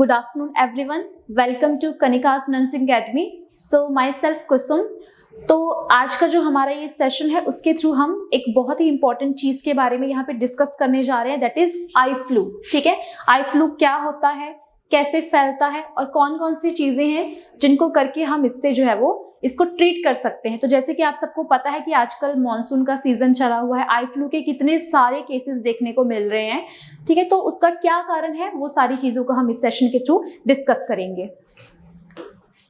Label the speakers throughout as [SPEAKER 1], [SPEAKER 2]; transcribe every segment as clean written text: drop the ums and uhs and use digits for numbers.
[SPEAKER 1] Good afternoon, everyone. Welcome to Kanika's Nursing Academy. So myself कुसुम. तो आज का जो हमारा ये सेशन है उसके थ्रू हम एक बहुत ही इंपॉर्टेंट चीज के बारे में यहाँ पे डिस्कस करने जा रहे हैं, दैट इज आई फ्लू. ठीक है, आई फ्लू क्या होता है, कैसे फैलता है और कौन कौन सी चीजें हैं जिनको करके हम इससे जो है वो इसको ट्रीट कर सकते हैं. तो जैसे कि आप सबको पता है कि आजकल मॉनसून का सीजन चला हुआ है, आई फ्लू के कितने सारे केसेस देखने को मिल रहे हैं. ठीक है, तो उसका क्या कारण है वो सारी चीजों को हम इस सेशन के थ्रू डिस्कस करेंगे.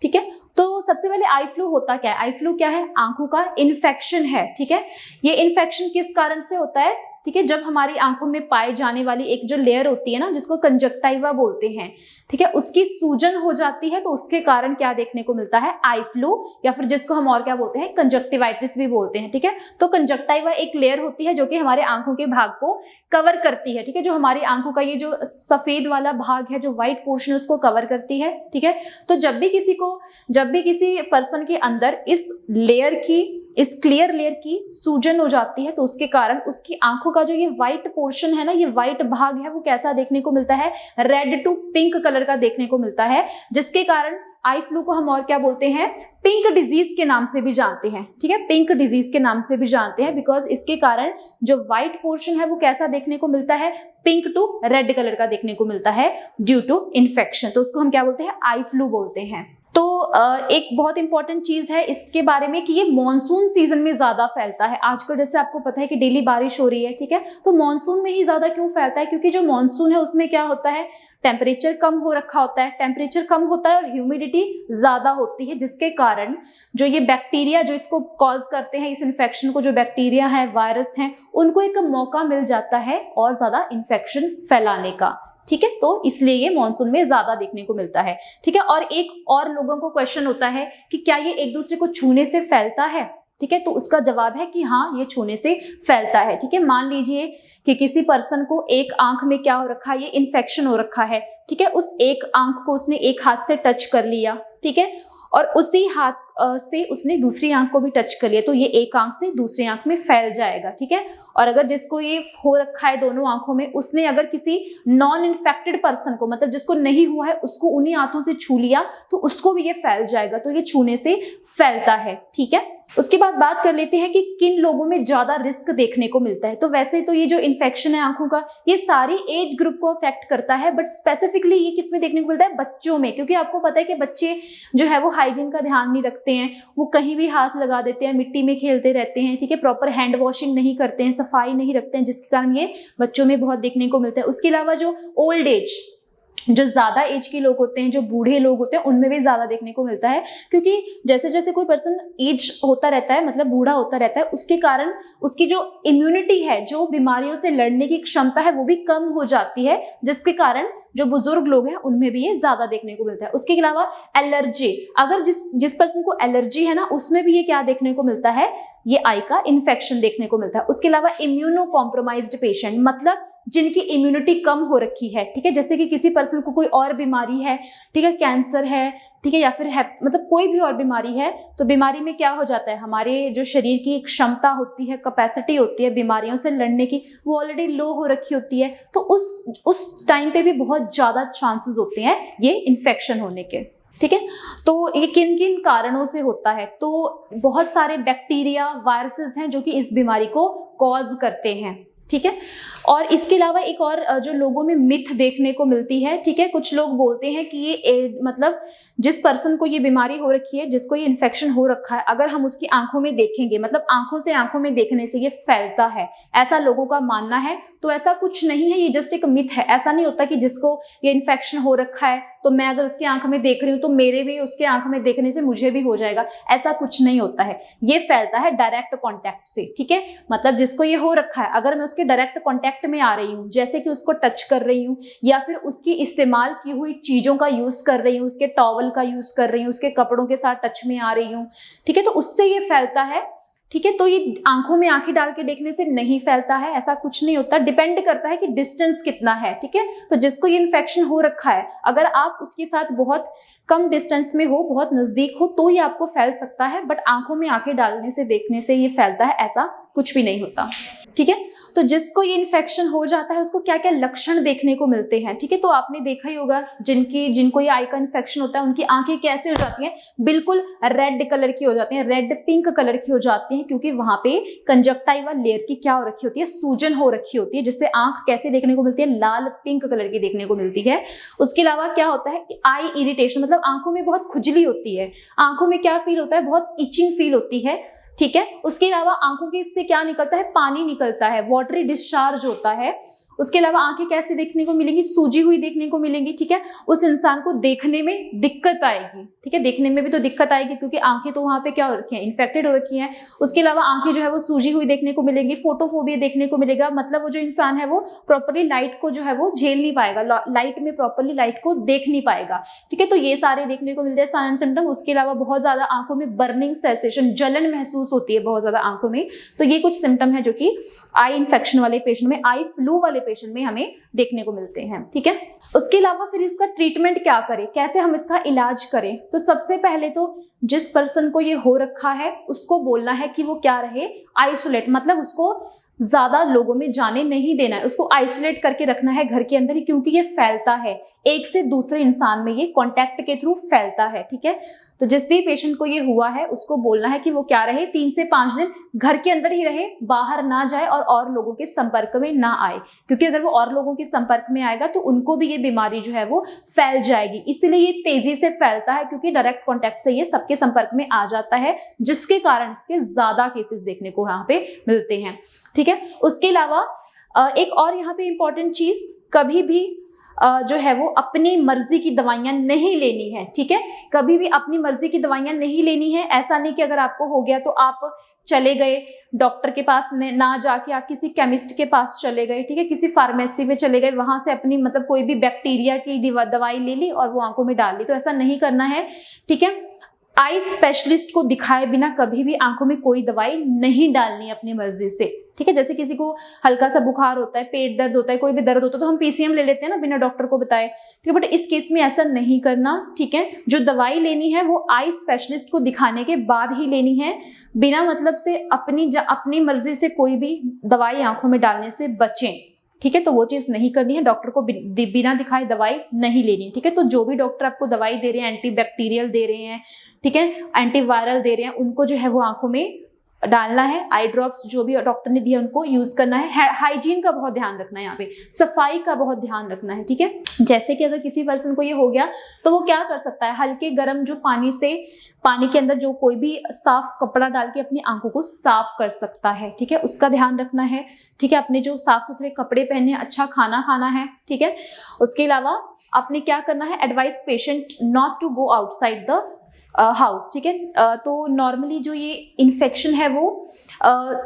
[SPEAKER 1] ठीक है, तो सबसे पहले आई फ्लू होता क्या है. आई फ्लू क्या है, आंखों का इन्फेक्शन है. ठीक है, ये इन्फेक्शन किस कारण से होता है. ठीक है, जब हमारी आंखों में पाए जाने वाली एक जो लेयर होती है ना, जिसको कंजक्टाइवा बोलते हैं, ठीक है, उसकी सूजन हो जाती है, तो उसके कारण क्या देखने को मिलता है, आई फ्लू, या फिर जिसको हम और क्या बोलते हैं, कंजक्टिवाइटिस भी बोलते हैं. ठीक है, तो कंजक्टाइवा एक लेयर होती है जो कि हमारे आंखों के भाग को कवर करती है. ठीक है, जो हमारी आंखों का ये जो सफेद वाला भाग है, जो व्हाइट पोर्शन है, उसको कवर करती है. ठीक है, तो जब भी किसी पर्सन के अंदर इस क्लियर लेयर की सूजन हो जाती है, तो उसके कारण उसकी आंखों का जो ये व्हाइट पोर्शन है ना, ये व्हाइट भाग है, वो कैसा देखने को मिलता है, रेड टू पिंक कलर का देखने को मिलता है, जिसके कारण आई फ्लू को हम और क्या बोलते हैं, पिंक डिजीज के नाम से भी जानते हैं. ठीक है, पिंक डिजीज के नाम से भी जानते हैं, बिकॉज इसके कारण जो व्हाइट पोर्शन है वो कैसा देखने को मिलता है, पिंक टू रेड कलर का देखने को मिलता है ड्यू टू इन्फेक्शन. तो उसको हम क्या बोलते हैं, आई फ्लू बोलते हैं. तो एक बहुत इंपॉर्टेंट चीज है इसके बारे में कि ये मॉनसून सीजन में ज्यादा फैलता है. आजकल जैसे आपको पता है कि डेली बारिश हो रही है. ठीक है, तो मॉनसून में ही ज्यादा क्यों फैलता है, क्योंकि जो मॉनसून है उसमें क्या होता है, टेम्परेचर कम हो रखा होता है. टेम्परेचर कम होता है और ह्यूमिडिटी ज्यादा होती है, जिसके कारण जो ये बैक्टीरिया जो इसको कॉज करते हैं, इस इन्फेक्शन को, जो बैक्टीरिया है, वायरस हैं, उनको एक मौका मिल जाता है और ज्यादा इन्फेक्शन फैलाने का. ठीक है, तो इसलिए ये मॉनसून में ज्यादा देखने को मिलता है. ठीक है, और एक और लोगों को क्वेश्चन होता है कि क्या ये एक दूसरे को छूने से फैलता है. ठीक है, तो उसका जवाब है कि हाँ, ये छूने से फैलता है. ठीक है, मान लीजिए कि किसी पर्सन को एक आंख में क्या हो रखा है, ये इन्फेक्शन हो रखा है. ठीक है, उस एक आंख को उसने एक हाथ से टच कर लिया. ठीक है, और उसी हाथ से उसने दूसरी आंख को भी टच कर लिया, तो ये एक आंख से दूसरी आंख में फैल जाएगा. ठीक है, और अगर जिसको ये हो रखा है दोनों आंखों में, उसने अगर किसी नॉन इन्फेक्टेड पर्सन को, मतलब जिसको नहीं हुआ है, उसको उन्हीं हाथों से छू लिया, तो उसको भी ये फैल जाएगा. तो ये छूने से फैलता है. ठीक है, उसके बाद बात कर लेते हैं कि किन लोगों में ज्यादा रिस्क देखने को मिलता है. तो वैसे तो ये जो इन्फेक्शन है आंखों का, ये सारी एज ग्रुप को अफेक्ट करता है, बट स्पेसिफिकली ये किसमें देखने को मिलता है, बच्चों में. क्योंकि आपको पता है कि बच्चे जो है वो हाइजीन का ध्यान नहीं रखते हैं, वो कहीं भी हाथ लगा देते हैं, मिट्टी में खेलते रहते हैं. ठीक है, प्रॉपर हैंड वॉशिंग नहीं करते हैं, सफाई नहीं रखते हैं, जिसके कारण ये बच्चों में बहुत देखने को मिलता है. उसके अलावा जो ओल्ड एज, जो ज्यादा एज के लोग होते हैं, जो बूढ़े लोग होते हैं, उनमें भी ज्यादा देखने को मिलता है. क्योंकि जैसे जैसे कोई पर्सन एज होता रहता है, मतलब बूढ़ा होता रहता है, उसके कारण उसकी जो इम्यूनिटी है, जो बीमारियों से लड़ने की क्षमता है, वो भी कम हो जाती है, जिसके कारण जो बुजुर्ग लोग हैं उनमें भी ये ज्यादा देखने को मिलता है. उसके अलावा एलर्जी, अगर जिस पर्सन को एलर्जी है ना, उसमें भी ये क्या देखने को मिलता है, ये आई का इन्फेक्शन देखने को मिलता है. उसके अलावा इम्यूनो कॉम्प्रोमाइज्ड पेशेंट, मतलब जिनकी इम्यूनिटी कम हो रखी है. ठीक है, जैसे कि किसी पर्सन को कोई और बीमारी है, ठीक है, कैंसर है, ठीक है, या फिर मतलब कोई भी और बीमारी है, तो बीमारी में क्या हो जाता है, हमारे जो शरीर की क्षमता होती है, कैपेसिटी होती है बीमारियों से लड़ने की, वो ऑलरेडी लो हो रखी होती है. तो उस टाइम पे भी बहुत ज्यादा चांसेस होते हैं ये इन्फेक्शन होने के. ठीक है, तो ये किन किन कारणों से होता है, तो बहुत सारे बैक्टीरिया, वायरसेस हैं जो कि इस बीमारी को कॉज करते हैं. ठीक है, और इसके अलावा एक और जो लोगों में मिथ देखने को मिलती है. ठीक है, कुछ लोग बोलते हैं कि ये मतलब जिस पर्सन को ये बीमारी हो रखी है, जिसको ये इन्फेक्शन हो रखा है, अगर हम उसकी आंखों में देखेंगे, मतलब आंखों से आंखों में देखने से ये फैलता है, ऐसा लोगों का मानना है. तो ऐसा कुछ नहीं है, ये जस्ट एक मिथ है. ऐसा नहीं होता कि जिसको ये इन्फेक्शन हो रखा है, तो मैं अगर उसकी आंख में देख रही हूँ तो मेरे भी उसके आंख में देखने से मुझे भी हो जाएगा. ऐसा कुछ नहीं होता है, ये फैलता है डायरेक्ट कॉन्टैक्ट से. ठीक है, मतलब जिसको ये हो रखा है, अगर मैं उसके डायरेक्ट कॉन्टैक्ट में आ रही हूँ, जैसे कि उसको टच कर रही हूँ, या फिर उसकी इस्तेमाल की हुई चीजों का यूज कर रही हूँ, उसके टॉवल का यूज कर रही हूँ, उसके कपड़ों के साथ टच में आ रही हूँ, ठीक है, तो उससे ये फैलता है. ठीक है, तो ये आंखों में आंखें डाल के देखने से नहीं फैलता है, ऐसा कुछ नहीं होता. डिपेंड करता है कि डिस्टेंस कितना है. ठीक है, तो जिसको ये इन्फेक्शन हो रखा है, अगर आप उसके साथ बहुत कम डिस्टेंस में हो, बहुत नजदीक हो, तो ये आपको फैल सकता है. बट आंखों में आंखें डालने से, देखने से ये फैलता है, ऐसा कुछ भी नहीं होता. ठीक है, तो जिसको ये इन्फेक्शन हो जाता है उसको क्या क्या लक्षण देखने को मिलते हैं, ठीक है। तो आपने देखा ही होगा जिनको ये आई का इन्फेक्शन होता है उनकी आंखें कैसे हो जाती हैं, बिल्कुल रेड कलर की हो जाती हैं, रेड पिंक कलर की हो जाती हैं, क्योंकि वहां पे कंजक्टाइवा लेयर की क्या हो रखी होती है, सूजन हो रखी होती है, जिससे आंख कैसे देखने को मिलती है, लाल पिंक कलर की देखने को मिलती है। उसके अलावा क्या होता है, आई इरिटेशन, मतलब आंखों में बहुत खुजली होती है, आंखों में क्या फील होता है, बहुत इचिंग फील होती है, ठीक है। उसके अलावा आंखों के इससे क्या निकलता है, पानी निकलता है, वाटरी डिस्चार्ज होता है। उसके अलावा आंखें कैसे देखने को मिलेंगी, सूजी हुई देखने को मिलेंगी, ठीक है। उस इंसान को देखने में दिक्कत आएगी, ठीक है, देखने में भी तो दिक्कत आएगी क्योंकि आंखें तो वहां पे क्या हो रखी हैं, इन्फेक्टेड हो रखी हैं। उसके अलावा आंखें जो है वो सूजी हुई देखने को मिलेंगी, फोटोफोबिया देखने को मिलेगा, मतलब वो जो इंसान है वो प्रॉपरली लाइट को जो है वो झेल नहीं पाएगा, लाइट में प्रॉपरली लाइट को देख नहीं पाएगा, ठीक है। तो ये सारे देखने को मिलते हैं साइन एंड सिम्टम। उसके अलावा बहुत ज्यादा आंखों में बर्निंग सेंसेशन, जलन महसूस होती है बहुत ज्यादा आंखों में। तो ये कुछ सिम्टम है जो कि आई इन्फेक्शन वाले पेशेंट में, आई फ्लू वाले पेशेंट में हमें देखने को मिलते हैं, ठीक है। उसके अलावा फिर इसका ट्रीटमेंट क्या करें, कैसे हम इसका इलाज करें। तो सबसे पहले तो जिस पर्सन को ये हो रखा है उसको बोलना है कि वो क्या रहे, आइसोलेट, मतलब उसको ज्यादा लोगों में जाने नहीं देना है, उसको आइसोलेट करके रखना है घर के अंदर ही, क्योंकि ये फैलता है, एक से दूसरे इंसान में ये कांटेक्ट के थ्रू फैलता है, ठीक है। तो जिस भी पेशेंट को ये हुआ है उसको बोलना है कि वो क्या रहे, 3 से 5 दिन घर के अंदर ही रहे, बाहर ना जाए और लोगों के संपर्क में ना आए, क्योंकि अगर वो और लोगों के संपर्क में आएगा तो उनको भी ये बीमारी जो है वो फैल जाएगी। इसलिए ये तेजी से फैलता है क्योंकि डायरेक्ट कॉन्टेक्ट से ये सबके संपर्क में आ जाता है, जिसके कारण इसके ज्यादा केसेस देखने को यहाँ पे मिलते हैं, ठीक है। उसके अलावा एक और यहाँ पे इंपॉर्टेंट चीज, कभी भी जो है वो अपनी मर्जी की दवाइयां नहीं लेनी है, ठीक है। कभी भी अपनी मर्जी की दवाइयां नहीं लेनी है। ऐसा नहीं कि अगर आपको हो गया तो आप चले गए डॉक्टर के पास, ना जाके आप किसी केमिस्ट के पास चले गए, ठीक है, किसी फार्मेसी में चले गए, वहां से अपनी मतलब कोई भी बैक्टीरिया की दवाई ले ली और वो आंखों में डाल ली। तो ऐसा नहीं करना है, ठीक है। आई स्पेशलिस्ट को दिखाए बिना कभी भी आंखों में कोई दवाई नहीं डालनी अपनी मर्जी से, ठीक है। जैसे किसी को हल्का सा बुखार होता है, पेट दर्द होता है, कोई भी दर्द होता है तो हम पीसीएम ले लेते हैं ना बिना डॉक्टर को बताए, ठीक है। बट इस केस में ऐसा नहीं करना, ठीक है। जो दवाई लेनी है वो आई स्पेशलिस्ट को दिखाने के बाद ही लेनी है, बिना मतलब से अपनी मर्जी से कोई भी दवाई आंखों में डालने से बचें, ठीक है। तो वो चीज नहीं करनी है, डॉक्टर को बिना दिखाए दवाई नहीं लेनी, ठीक है। तो जो भी डॉक्टर आपको दवाई दे रहे हैं, एंटीबैक्टीरियल दे रहे हैं, ठीक है, एंटीवायरल दे रहे हैं, उनको जो है वो आंखों में डालना है। आई ड्रॉप्स जो भी डॉक्टर ने दिया उनको यूज करना है। हाइजीन का बहुत ध्यान रखना है, यहाँ पे सफाई का बहुत ध्यान रखना है, ठीक है। जैसे कि अगर किसी पर्सन को ये हो गया तो वो क्या कर सकता है, हल्के गर्म जो पानी के अंदर जो कोई भी साफ कपड़ा डाल के अपनी आंखों को साफ कर सकता है, ठीक है, उसका ध्यान रखना है, ठीक है। अपने जो साफ सुथरे कपड़े पहनने हैं, अच्छा खाना खाना है, ठीक है। उसके अलावा आपने क्या करना है, advice patient not to go outside the house, ठीक है। तो नॉर्मली जो ये इन्फेक्शन है वो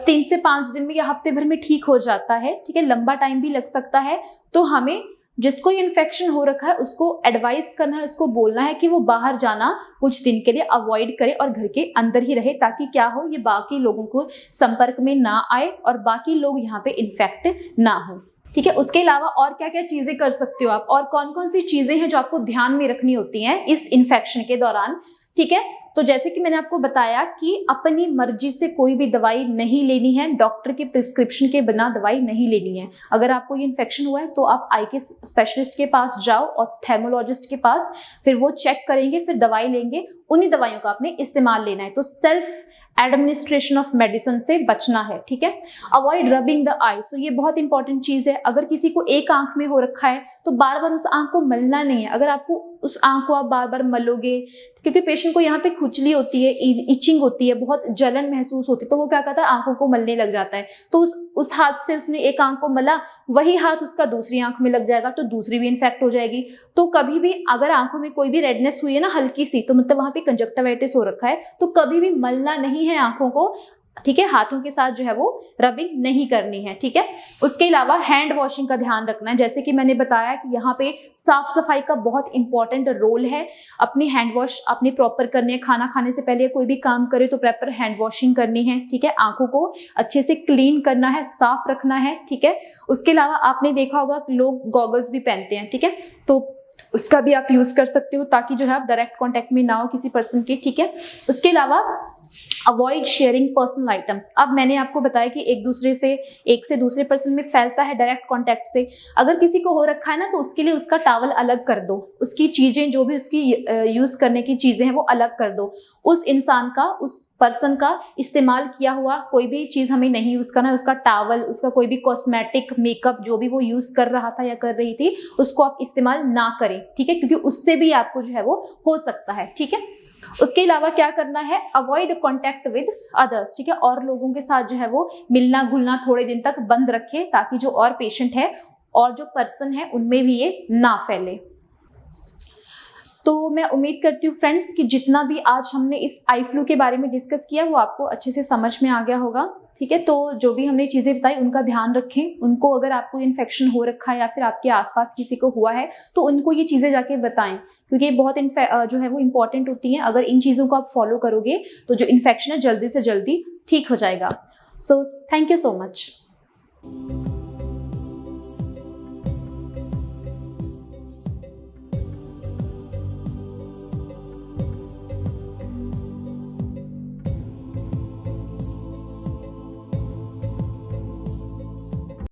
[SPEAKER 1] 3 से 5 दिन में या हफ्ते भर में ठीक हो जाता है, ठीक है, लंबा टाइम भी लग सकता है। तो हमें जिसको ये इन्फेक्शन हो रखा है उसको एडवाइस करना है, उसको बोलना है कि वो बाहर जाना कुछ दिन के लिए अवॉइड करे और घर के अंदर ही रहे, ताकि क्या हो, ये बाकी लोगों को संपर्क में ना आए और बाकी लोग यहाँ पे इन्फेक्ट ना हो, ठीक है। उसके अलावा और क्या क्या चीजें कर सकते हो आप, और कौन कौन सी चीजें हैं जो आपको ध्यान में रखनी होती हैं इस इन्फेक्शन के दौरान, ठीक है। तो जैसे कि मैंने आपको बताया कि अपनी मर्जी से कोई भी दवाई नहीं लेनी है, डॉक्टर के प्रिस्क्रिप्शन के बिना दवाई नहीं लेनी है। अगर आपको ये इन्फेक्शन हुआ है तो आप आई के स्पेशलिस्ट के पास जाओ, ऑप्थेल्मोलॉजिस्ट के पास, फिर वो चेक करेंगे, फिर दवाई लेंगे, उन्हीं दवाइयों का आपने इस्तेमाल लेना है। तो सेल्फ एडमिनिस्ट्रेशन ऑफ मेडिसिन से बचना है, ठीक है। अवॉइड रबिंग द आईज, तो ये बहुत इंपॉर्टेंट चीज है। अगर किसी को एक आंख में हो रखा है तो बार बार उस आंख को मलना नहीं है। अगर आपको उस आंख को आप बार बार मलोगे, क्योंकि पेशेंट को यहाँ पे खुजली होती है, इचिंग होती है, बहुत जलन महसूस होती है, तो वो क्या करता है, आंखों को मलने लग जाता है। तो उस हाथ से उसने एक आंख को मला, वही हाथ उसका दूसरी आंख में लग जाएगा तो दूसरी भी इन्फेक्ट हो जाएगी। तो कभी भी अगर आंखों में कोई भी रेडनेस हुई है ना हल्की सी, तो मतलब वहां पे कंजक्टिवाइटिस हो रखा है, तो कभी भी मलना नहीं है आंखों को, ठीक है। हाथों के साथ जो है वो रबिंग नहीं करनी है, ठीक है। उसके अलावा हैंड वॉशिंग का ध्यान रखना है। जैसे कि मैंने बताया कि यहाँ पे साफ सफाई का बहुत इंपॉर्टेंट रोल है। अपनी हैंड वॉश अपनी प्रॉपर करनी है, खाना खाने से पहले कोई भी काम करे तो प्रॉपर हैंड वॉशिंग करनी है, ठीक है। आंखों को अच्छे से क्लीन करना है, साफ रखना है, ठीक है। उसके अलावा आपने देखा होगा लोग गॉगल्स भी पहनते हैं, ठीक है, तो उसका भी आप यूज कर सकते हो ताकि जो है आप डायरेक्ट कांटेक्ट में ना हो किसी पर्सन के, ठीक है। उसके अलावा अवॉइड शेयरिंग पर्सनल आइटम्स। अब मैंने आपको बताया कि एक से दूसरे पर्सन में फैलता है डायरेक्ट कांटेक्ट से। अगर किसी को हो रखा है ना तो उसके लिए उसका टॉवल अलग कर दो, उसकी चीजें जो भी उसकी यूज करने की चीजें हैं वो अलग कर दो। उस इंसान का, उस पर्सन का इस्तेमाल किया हुआ कोई भी चीज हमें नहीं यूज करना है। उसका टॉवल, उसका कोई भी कॉस्मेटिक, मेकअप जो भी वो यूज कर रहा था या कर रही थी, उसको आप इस्तेमाल ना करें, ठीक है, क्योंकि उससे भी आपको जो है वो हो सकता है, ठीक है। उसके अलावा क्या करना है, अवॉइड कॉन्टैक्ट विद अदर्स, ठीक है, और लोगों के साथ जो है वो मिलना घुलना थोड़े दिन तक बंद रखें, ताकि जो और पेशेंट है और जो पर्सन है उनमें भी ये ना फैले। तो मैं उम्मीद करती हूँ फ्रेंड्स कि जितना भी आज हमने इस आई फ्लू के बारे में डिस्कस किया वो आपको अच्छे से समझ में आ गया होगा, ठीक है। तो जो भी हमने चीज़ें बताई उनका ध्यान रखें। उनको अगर आपको इन्फेक्शन हो रखा है या फिर आपके आसपास किसी को हुआ है तो उनको ये चीज़ें जाके बताएं, क्योंकि ये बहुत जो है वो इंपॉर्टेंट होती हैं। अगर इन चीज़ों को आप फॉलो करोगे तो जो इन्फेक्शन है जल्दी से जल्दी ठीक हो जाएगा। So thank you so much.